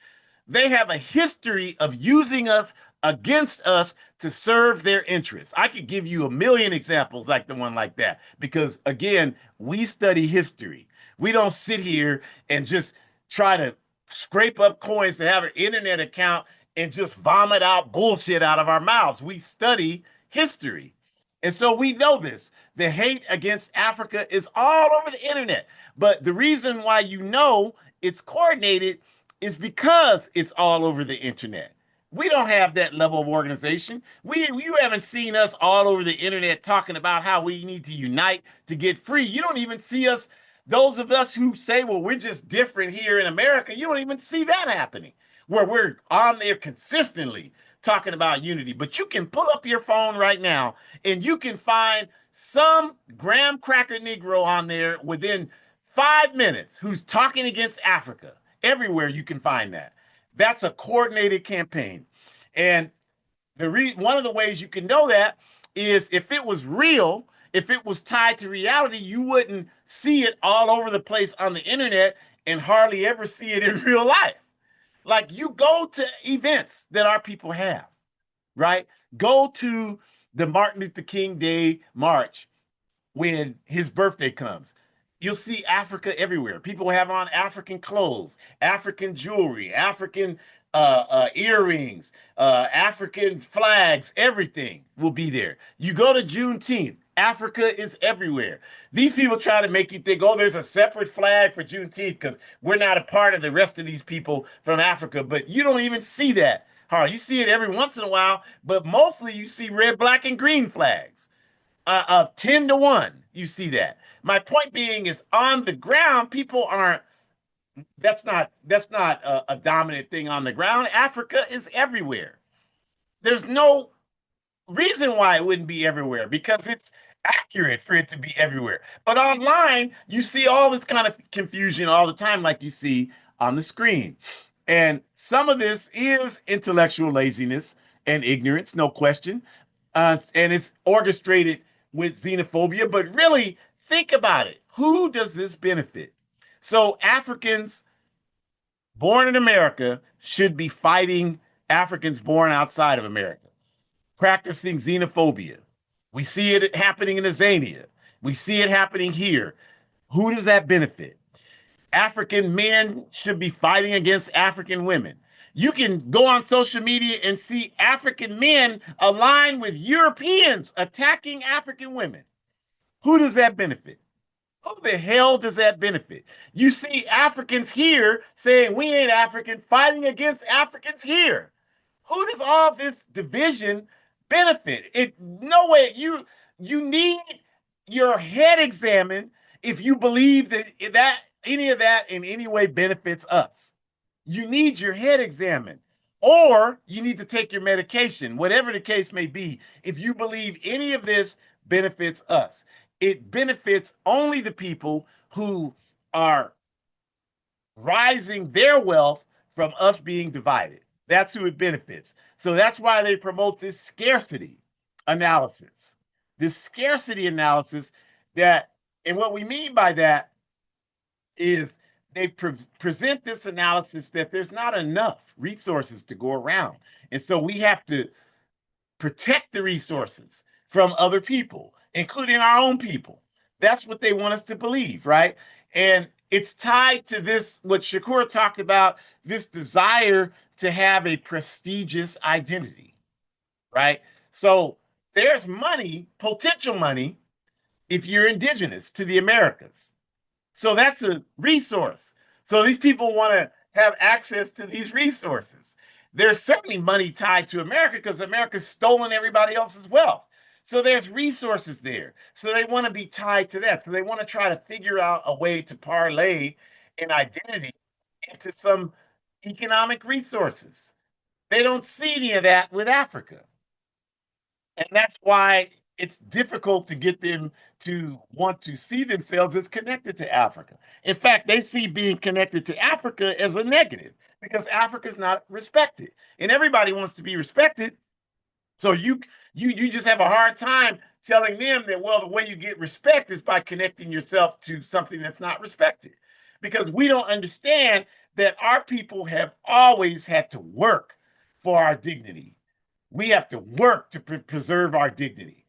They have a history of using us against us to serve their interests. I could give you a million examples like the one like that because, again, we study history. We don't sit here and just try to scrape up coins to have an internet account and just vomit out bullshit out of our mouths. We study history. And so we know this. The hate against Africa is all over the internet. But the reason why you know it's coordinated is because it's all over the internet. We don't have that level of organization. You haven't seen us all over the internet talking about how we need to unite to get free. You don't even see us, those of us who say, well, we're just different here in America, you don't even see that happening where we're on there consistently talking about unity. But you can pull up your phone right now and you can find some graham cracker Negro on there within 5 minutes who's talking against Africa. Everywhere you can find that. That's a coordinated campaign. And one of the ways you can know that is if it was real, if it was tied to reality, you wouldn't see it all over the place on the internet and hardly ever see it in real life. Like you go to events that our people have, right? Go to the Martin Luther King Day March when his birthday comes. You'll see Africa everywhere. People have on African clothes, African jewelry, African earrings, African flags, everything will be there. You go to Juneteenth, Africa is everywhere. These people try to make you think, oh, there's a separate flag for Juneteenth because we're not a part of the rest of these people from Africa. But you don't even see that. You see it every once in a while, but mostly you see red, black, and green flags. 10 to 1, you see that. My point being is on the ground, people aren't, that's not a dominant thing on the ground. Africa is everywhere. There's no reason why it wouldn't be everywhere because it's accurate for it to be everywhere. But online, you see all this kind of confusion all the time, like you see on the screen. And some of this is intellectual laziness and ignorance, no question. And it's orchestrated with xenophobia. But really, think about it. Who does this benefit? So, Africans born in America should be fighting Africans born outside of America, practicing xenophobia. We see it happening in Azania. We see it happening here. Who does that benefit? African men should be fighting against African women. You can go on social media and see African men align with Europeans attacking African women. Who does that benefit? Who the hell does that benefit? You see Africans here saying we ain't African, fighting against Africans here. Who does all this division benefit? It no way. You need your head examined if you believe that any of that in any way benefits us. You need your head examined, or you need to take your medication, whatever the case may be. If you believe any of this benefits us, it benefits only the people who are rising their wealth from us being divided. That's who it benefits. So that's why they promote this scarcity analysis. This scarcity analysis that, and what we mean by that is they present this analysis that there's not enough resources to go around. And so we have to protect the resources from other people, including our own people. That's what they want us to believe, right? And it's tied to this, what Shakur talked about, this desire to have a prestigious identity, right? So there's money, potential money, if you're indigenous to the Americas. So that's a resource. So these people want to have access to these resources. There's certainly money tied to America because America's stolen everybody else's wealth. So there's resources there. So they want to be tied to that. So they want to try to figure out a way to parlay an identity into some economic resources. They don't see any of that with Africa. And that's why it's difficult to get them to want to see themselves as connected to Africa. In fact, they see being connected to Africa as a negative because Africa is not respected. And everybody wants to be respected. So you just have a hard time telling them that, well, the way you get respect is by connecting yourself to something that's not respected. Because we don't understand that our people have always had to work for our dignity. We have to work to preserve our dignity.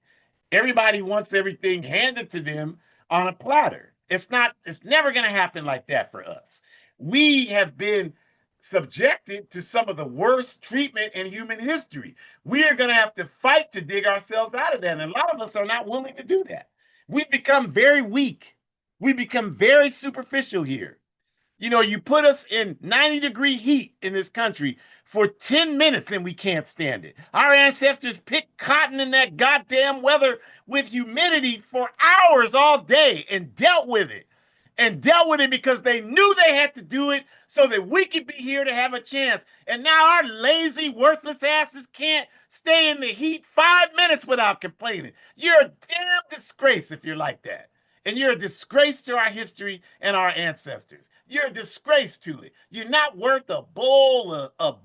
Everybody wants everything handed to them on a platter. It's never going to happen like that for us. We have been subjected to some of the worst treatment in human history. We are going to have to fight to dig ourselves out of that. And a lot of us are not willing to do that. We've become very weak. We become very superficial here. You know, you put us in 90-degree heat in this country for 10 minutes and we can't stand it. Our ancestors picked cotton in that goddamn weather with humidity for hours all day and dealt with it. And dealt with it because they knew they had to do it so that we could be here to have a chance. And now our lazy, worthless asses can't stay in the heat 5 minutes without complaining. You're a damn disgrace if you're like that. And you're a disgrace to our history and our ancestors. You're a disgrace to it. You're not worth a bowl of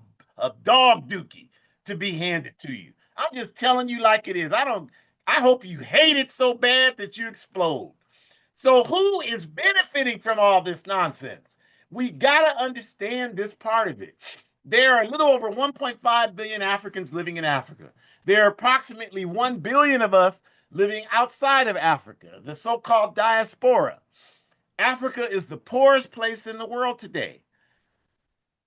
dog dookie to be handed to you. I'm just telling you like it is. I hope you hate it so bad that you explode. So who is benefiting from all this nonsense? We got to understand this part of it. There are a little over 1.5 billion Africans living in Africa. There are approximately 1 billion of us living outside of Africa, the so called diaspora. Africa is the poorest place in the world today.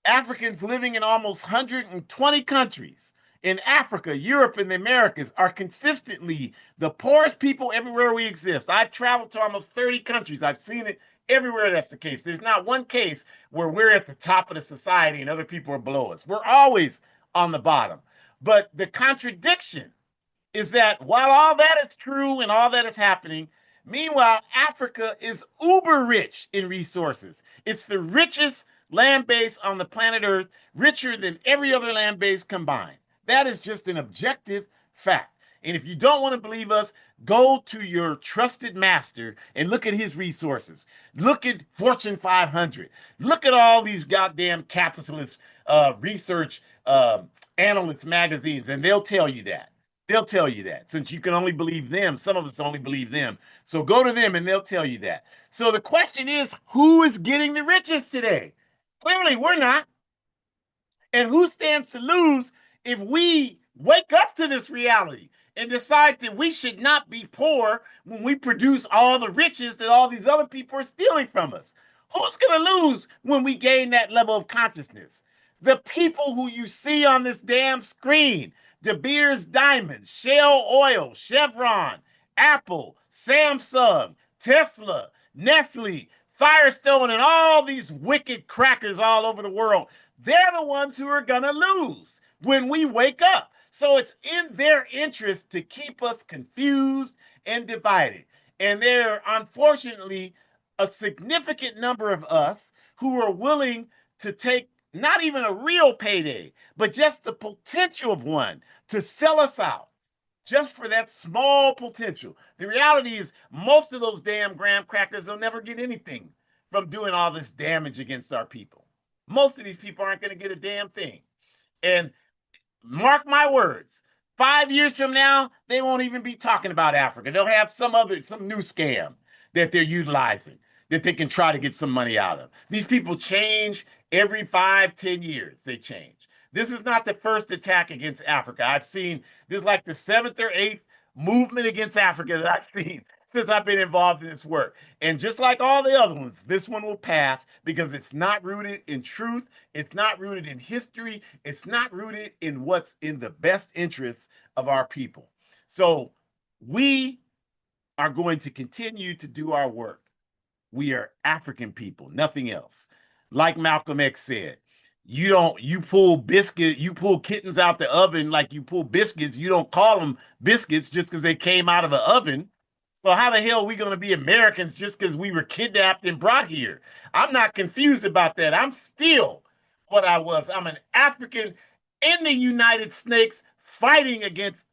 Africans living in almost 120 countries in Africa, Europe, and the Americas are consistently the poorest people everywhere we exist. I've traveled to almost 30 countries. I've seen it everywhere that's the case. There's not one case where we're at the top of the society and other people are below us. We're always on the bottom. But the contradiction is that while all that is true and all that is happening, meanwhile, Africa is uber rich in resources. It's the richest land base on the planet Earth, richer than every other land base combined. That is just an objective fact. And if you don't want to believe us, go to your trusted master and look at his resources. Look at Fortune 500. Look at all these goddamn capitalist research analyst magazines, and they'll tell you that. They'll tell you that since you can only believe them. Some of us only believe them. So go to them and they'll tell you that. So the question is, who is getting the riches today? Clearly, we're not. And who stands to lose if we wake up to this reality and decide that we should not be poor when we produce all the riches that all these other people are stealing from us? Who's going to lose when we gain that level of consciousness? The people who you see on this damn screen: De Beers Diamonds, Shell Oil, Chevron, Apple, Samsung, Tesla, Nestle, Firestone, and all these wicked crackers all over the world. They're the ones who are going to lose when we wake up. So it's in their interest to keep us confused and divided. And there are, unfortunately, a significant number of us who are willing to take not even a real payday, but just the potential of one to sell us out just for that small potential. The reality is, most of those damn graham crackers will never get anything from doing all this damage against our people. Most of these people aren't going to get a damn thing. And mark my words, 5 years from now, they won't even be talking about Africa. They'll have some new scam that they're utilizing that they can try to get some money out of. These people change every 5, 10 years. They change. This is not the first attack against Africa. I've seen this, like the seventh or eighth movement against Africa that I've seen since I've been involved in this work. And just like all the other ones, this one will pass because it's not rooted in truth. It's not rooted in history. It's not rooted in what's in the best interests of our people. So we are going to continue to do our work. We are African people, nothing else. Like Malcolm X said, you pull biscuit, you pull kittens out the oven like you pull biscuits. You don't call them biscuits just because they came out of an oven. So how the hell are we going to be Americans just because we were kidnapped and brought here? I'm not confused about that. I'm still what I was. I'm an African in the United States fighting against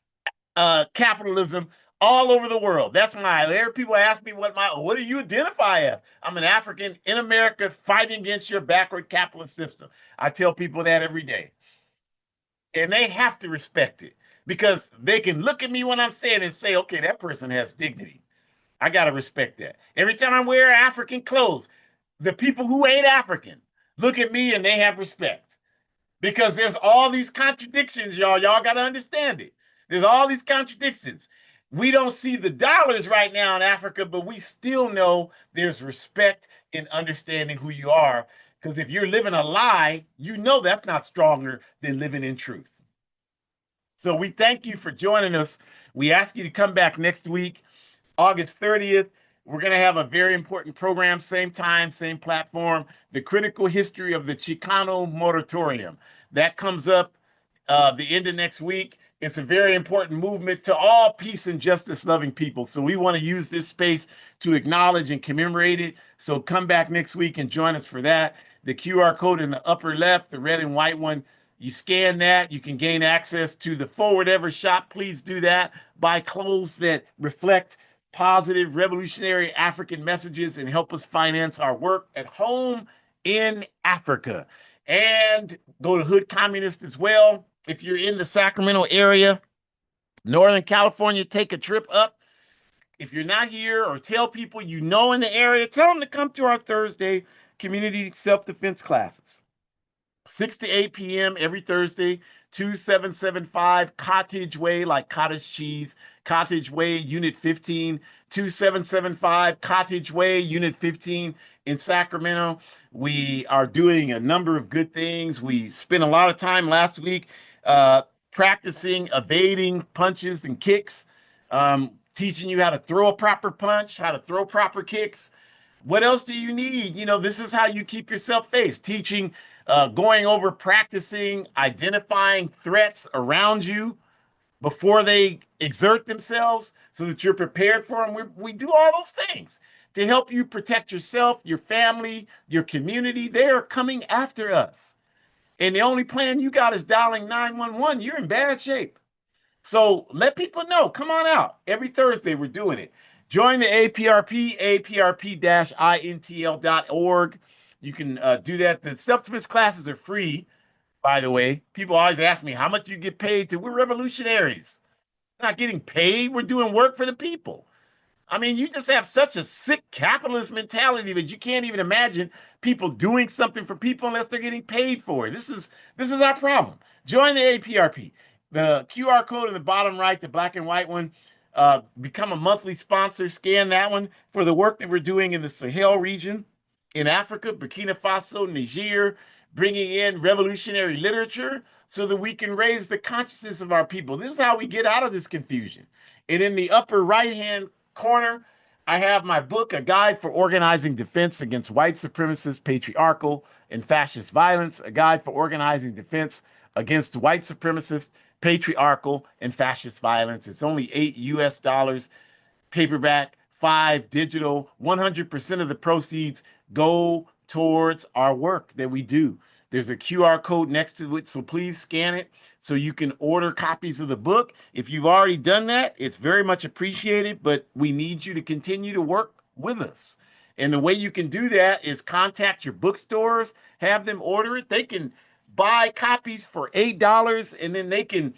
capitalism all over the world. That's my. There people ask me what do you identify as? I'm an African in America fighting against your backward capitalist system. I tell people that every day, and they have to respect it because they can look at me when I'm saying and say, okay, that person has dignity. I gotta respect that. Every time I wear African clothes, the people who ain't African look at me and they have respect because there's all these contradictions, y'all. Y'all got to understand it. There's all these contradictions. We don't see the dollars right now in Africa, but we still know there's respect in understanding who you are. Because if you're living a lie, you know that's not stronger than living in truth. So we thank you for joining us. We ask you to come back next week. August 30th, we're going to have a very important program, same time, same platform, The Critical History of the Chicano Moratorium. That comes up the end of next week. It's a very important movement to all peace and justice loving people. So we want to use this space to acknowledge and commemorate it. So come back next week and join us for that. The QR code in the upper left, the red and white one, you scan that, you can gain access to the Forward Ever shop. Please do that. Buy clothes that reflect positive, revolutionary African messages and help us finance our work at home in Africa. And go to Hood Communist as well. If you're in the Sacramento area, Northern California, take a trip up. If you're not here, or tell people you know in the area, tell them to come to our Thursday community self-defense classes. 6 to 8 p.m. every Thursday, 2775 Cottage Way, like cottage cheese, Cottage Way, Unit 15, 2775 Cottage Way, Unit 15 in Sacramento. We are doing a number of good things. We spent a lot of time last week uh, practicing evading punches and kicks, teaching you how to throw a proper punch, how to throw proper kicks. What else do you need? You know, this is how you keep yourself faced. Teaching, going over, practicing, identifying threats around you before they exert themselves so that you're prepared for them. We do all those things to help you protect yourself, your family, your community. They are coming after us. And the only plan you got is dialing 911. You're in bad shape. So let people know. Come on out. Every Thursday, we're doing it. Join the APRP, aprp-intl.org. You can do that. The self-defense classes are free, by the way. People always ask me, how much do you get paid to? We're revolutionaries. Not getting paid. We're doing work for the people. I mean, you just have such a sick capitalist mentality that you can't even imagine people doing something for people unless they're getting paid for it. This is our problem. Join the APRP. The QR code in the bottom right, the black and white one, become a monthly sponsor. Scan that one for the work that we're doing in the Sahel region, in Africa, Burkina Faso, Niger, bringing in revolutionary literature so that we can raise the consciousness of our people. This is how we get out of this confusion. And in the upper right hand corner, I have my book, A Guide for Organizing Defense Against White Supremacist, Patriarchal, and Fascist Violence, A Guide for Organizing Defense Against White Supremacist, Patriarchal, and Fascist Violence. It's only $8 paperback, 5 digital. 100% of the proceeds go towards our work that we do. There's a QR code next to it, so please scan it so you can order copies of the book. If you've already done that, it's very much appreciated, but we need you to continue to work with us. And the way you can do that is contact your bookstores, have them order it. They can buy copies for $8 and then they can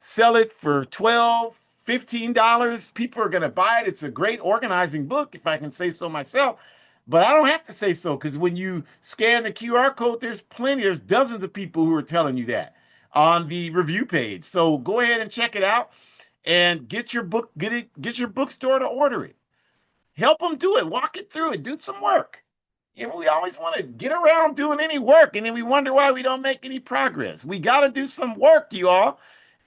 sell it for $12, $15. People are going to buy it. It's a great organizing book, if I can say so myself. But I don't have to say so because when you scan the QR code, there's dozens of people who are telling you that on the review page. So go ahead and check it out and get your bookstore to order it. Help them do it. Walk it through it. Do some work. You know, we always want to get around doing any work, and then we wonder why we don't make any progress. We got to do some work, you all.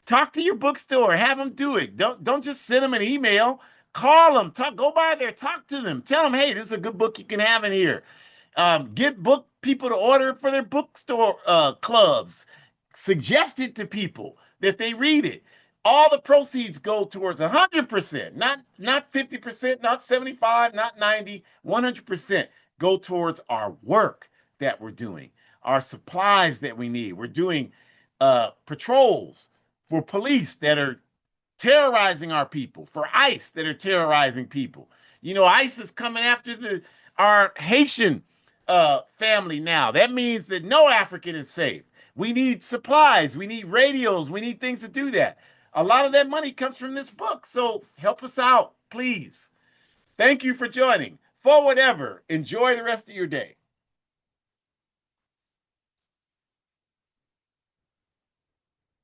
Talk to your bookstore. Have them do it. Don't just send them an email. Call them. Talk. Go by there. Talk to them. Tell them, hey, this is a good book you can have in here. Get book people to order for their bookstore clubs. Suggest it to people that they read it. All the proceeds go towards 100%, not 50%, not 75, not 90, 100% go towards our work that we're doing, our supplies that we need. We're doing patrols for police that are terrorizing our people, for ICE that are terrorizing people. You know, ICE is coming after our Haitian family now. That means that no African is safe. We need supplies, we need radios, we need things to do that. A lot of that money comes from this book. So help us out, please. Thank you for joining. Forward ever. Enjoy the rest of your day.